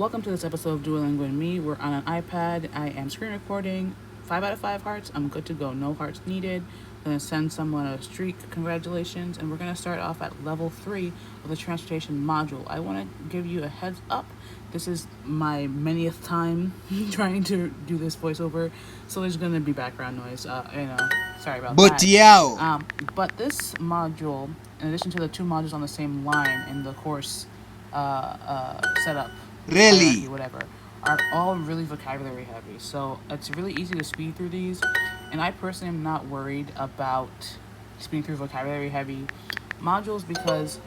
Welcome to this episode of Duolingo and Me. We're on an iPad. I am screen recording. 5 out of 5 hearts. I'm good to go. No hearts needed. I'm going to send someone a streak. Congratulations. And we're going to start off at level 3 of the transportation module. I want to give you a heads up. This is my manyth time trying to do this voiceover, so there's going to be background noise. Sorry about that. But this module, in addition to the 2 modules on the same line in the course setup, hierarchy, whatever, are all really vocabulary heavy. So it's really easy to speed through these. And I personally am not worried about speeding through vocabulary heavy modules because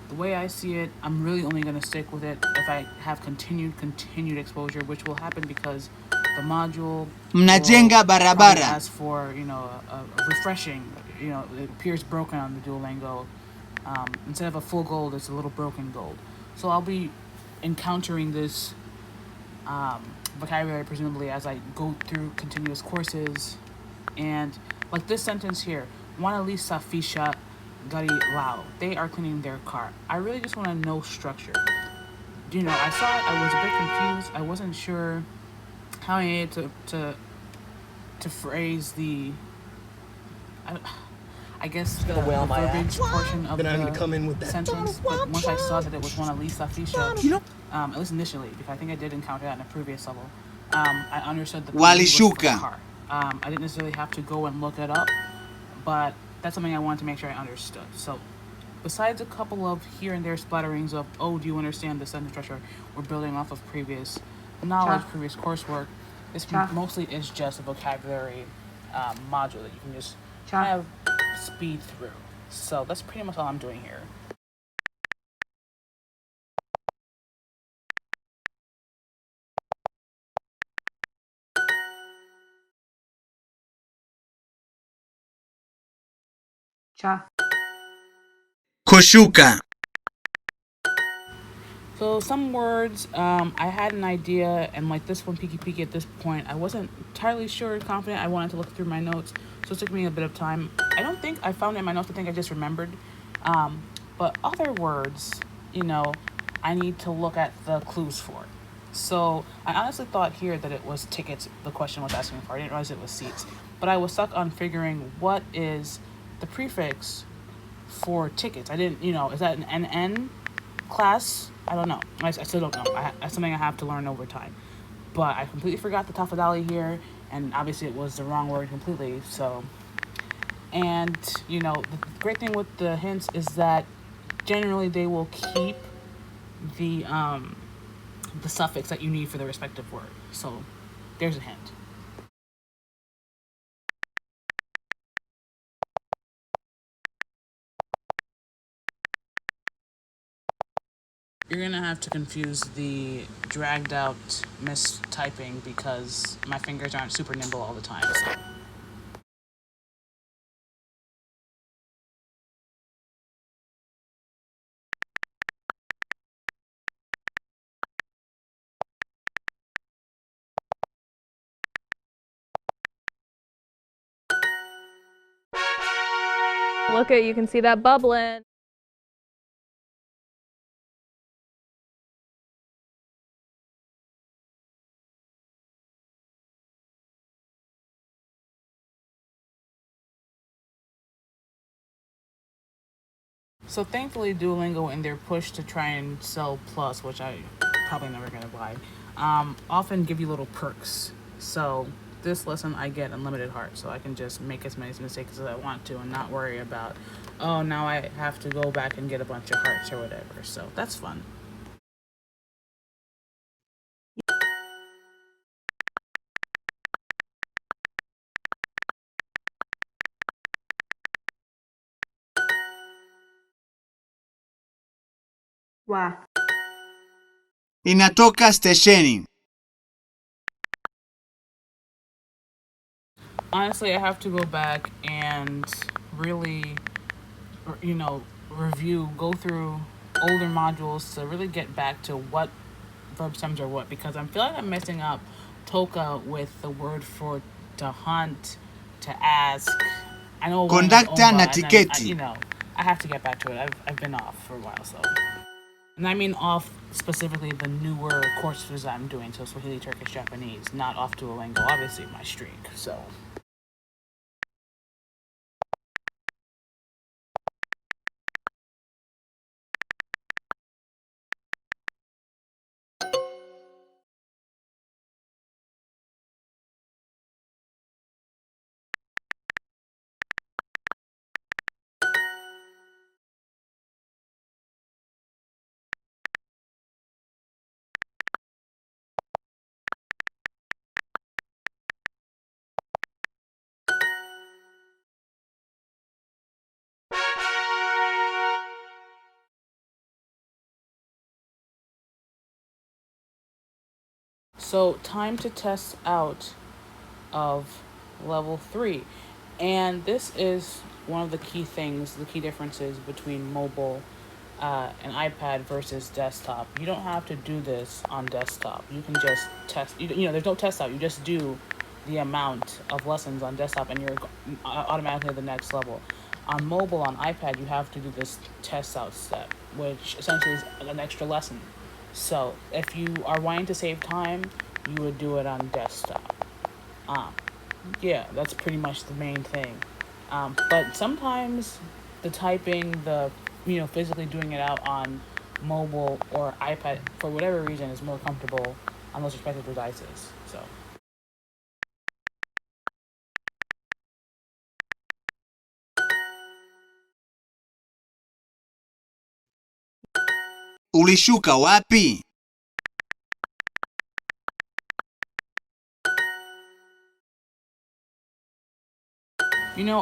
the way I see it, I'm really only going to stick with it if I have continued exposure, which will happen because the module mnajenga barabara. As for a refreshing, it appears broken on the Duolingo. Instead of a full gold, it's a little broken gold. So I'll be encountering this vocabulary presumably as I go through continuous courses. And like this sentence here, Wana li safisha gari lao. They are cleaning their car. I really just want to know structure. I saw it, I was a bit confused. I wasn't sure how I needed to phrase the I guess the verbiage portion of the sentence. But once I saw that it was Wana li safisha, at least initially, because I think I did encounter that in a previous level, I understood that the car. I didn't necessarily have to go and look it up, but that's something I wanted to make sure I understood. So besides a couple of here and there splatterings of, oh, do you understand the sentence structure, we're building off of previous knowledge, previous coursework, this mostly is just a vocabulary module that you can just kind of speed through. So that's pretty much all I'm doing here. Kushuka. So some words, I had an idea, and like this one, peeky at this point, I wasn't entirely sure, confident. I wanted to look through my notes, so it took me a bit of time. I don't think I found it in my notes. I think I just remembered. But other words, I need to look at the clues for. So I honestly thought here that it was tickets the question was asking for. I didn't realize it was seats. But I was stuck on figuring what is the prefix for tickets. I didn't, is that an NN class? I don't know. I still don't know. That's something I have to learn over time. But I completely forgot the tafadali here, and obviously it was the wrong word completely. So, and the great thing with the hints is that generally they will keep the suffix that you need for the respective word. So, there's a hint. You're gonna have to confuse the dragged out mistyping because my fingers aren't super nimble all the time. So. Look at, you can see that bubbling. So thankfully Duolingo, in their push to try and sell Plus, which I probably never gonna buy, often give you little perks. So this lesson I get unlimited hearts, so I can just make as many mistakes as I want to and not worry about, oh, now I have to go back and get a bunch of hearts or whatever. So that's fun. Inatoka stesheni. Honestly, I have to go back and really, go through older modules to really get back to what verb stems are what, because I feel like I'm messing up toka with the word for to hunt, to ask. I know Kondakta na tiketi. I have to get back to it. I've been off for a while, so. And I mean off specifically the newer courses I'm doing, so Swahili, Turkish, Japanese, not off Duolingo, obviously my streak. So time to test out of level 3. And this is one of the key things, the key differences between mobile and iPad versus desktop. You don't have to do this on desktop. You can just test, there's no test out. You just do the amount of lessons on desktop and you're automatically at the next level. On mobile, on iPad, you have to do this test out step, which essentially is an extra lesson. So if you are wanting to save time, you would do it on desktop. Um, yeah, that's pretty much the main thing. But sometimes the typing, physically doing it out on mobile or iPad, for whatever reason, is more comfortable on those respective devices. So, Ulishuka wapi?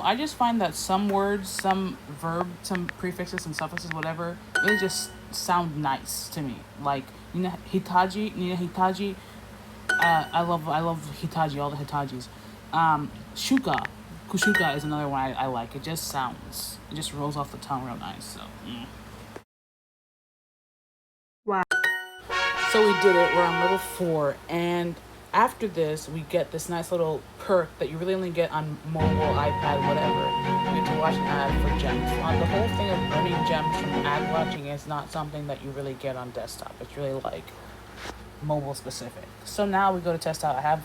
I just find that some words, some verb, some prefixes and suffixes, whatever, really just sound nice to me. Like, Nina Hitaji. I love Hitaji, all the Hitachis. Shuka, Kushuka is another one I like. It just rolls off the tongue real nice. So, Wow. so we did it. We're on level 4, and after this, we get this nice little perk that you really only get on mobile, iPad, whatever. You get to watch an ad for gems. The whole thing of earning gems from ad watching is not something that you really get on desktop. It's really like mobile specific. So now we go to test out. I have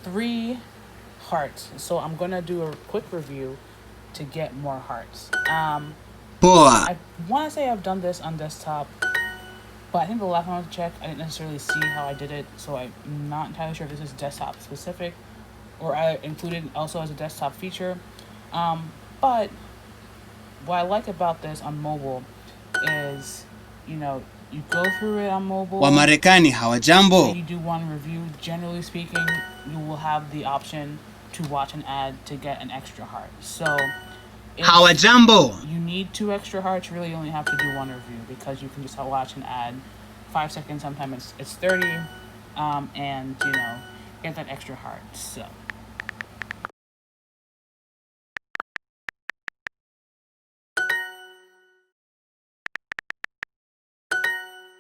3 hearts. So I'm gonna do a quick review to get more hearts. Poa. I want to say I've done this on desktop, but I think the last time I went to check, I didn't necessarily see how I did it, so I'm not entirely sure if this is desktop specific or I included also as a desktop feature. But what I like about this on mobile is, you go through it on mobile. Wamarekani Say hawajambo. you do one review, generally speaking, you will have the option to watch an ad to get an extra heart. So if Hawajambo. you need 2 extra hearts, you really only have to do 1 review because you can just watch an ad 5 seconds, sometimes it's 30, and get that extra heart. So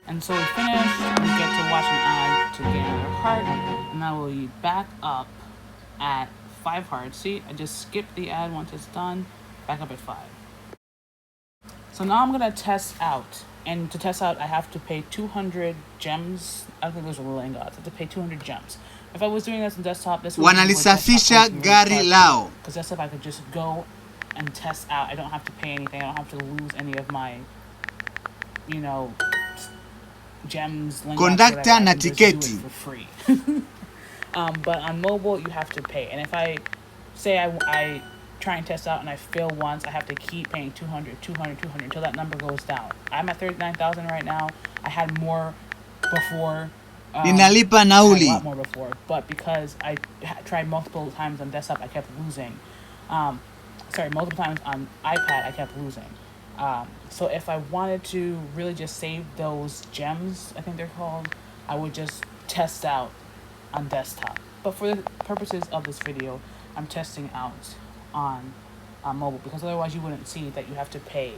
and so we finish, we get to watch an ad to get another heart, and now we'll be back up at 5 hearts. See, I just skipped the ad once it's done, back up at 5. So now I'm gonna test out, and to test out, I have to pay 200 gems. I don't think those are real ingots. I have to pay 200 gems. If I was doing this on desktop, this would be Wanalisafisha gari lao. because desktop I could just go and test out. I don't have to pay anything. I don't have to lose any of my, you know, gems, lingots, Conductor whatever. I na can just do it tiketi. for free. But on mobile, you have to pay. And if I say I try and test out and I fail once, I have to keep paying 200, 200, 200 until that number goes down. I'm at 39,000 right now. I had more before. Ninalipa I had a nauli. lot more before, but because I tried multiple times on desktop, I kept losing. Multiple times on iPad, I kept losing. So if I wanted to really just save those gems, I think they're called, I would just test out on desktop. But for the purposes of this video, I'm testing out on mobile because otherwise you wouldn't see that you have to pay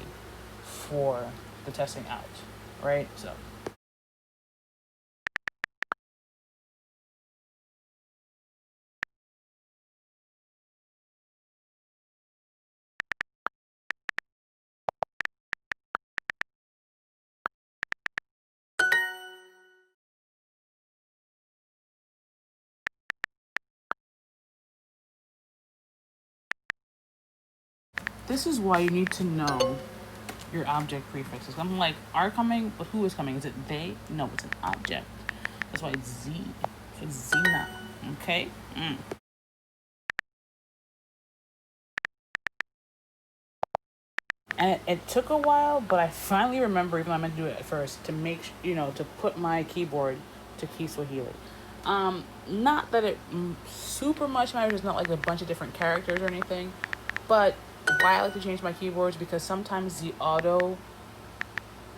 for the testing out, right? So. this is why you need to know your object prefixes. I'm like, are coming, but who is coming? Is it they? No, it's an object. That's why it's Z. So it's Zena. Okay? And it took a while, but I finally remember, even though I meant to do it at first, to make, to put my keyboard to key Swahili. Not that it super much matters. It's not like a bunch of different characters or anything. But why I like to change my keyboards, because sometimes the auto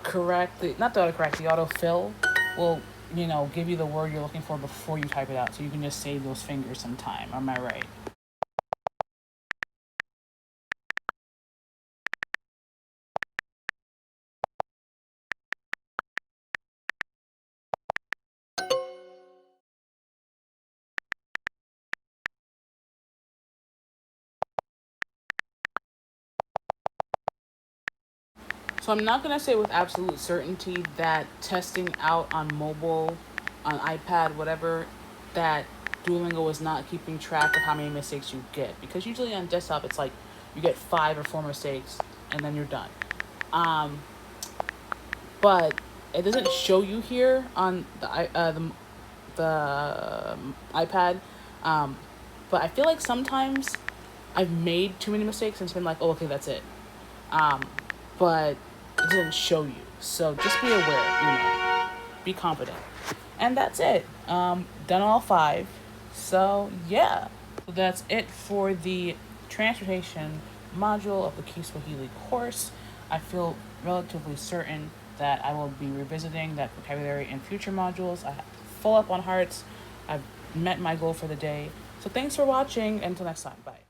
correct, not the autocorrect, the autofill will, give you the word you're looking for before you type it out. So you can just save those fingers some time. Am I right? So I'm not going to say with absolute certainty that testing out on mobile, on iPad, whatever, that Duolingo is not keeping track of how many mistakes you get. Because usually on desktop, it's like you get 5 or 4 mistakes and then you're done. But it doesn't show you here on the iPad. But I feel like sometimes I've made too many mistakes and it's been like, oh, okay, that's it. But it doesn't show you. So just be aware, be confident. And that's it. Done all 5. So yeah. So that's it for the transportation module of the Key Swahili course. I feel relatively certain that I will be revisiting that vocabulary in future modules. I have full up on hearts. I've met my goal for the day. So thanks for watching. Until next time. Bye.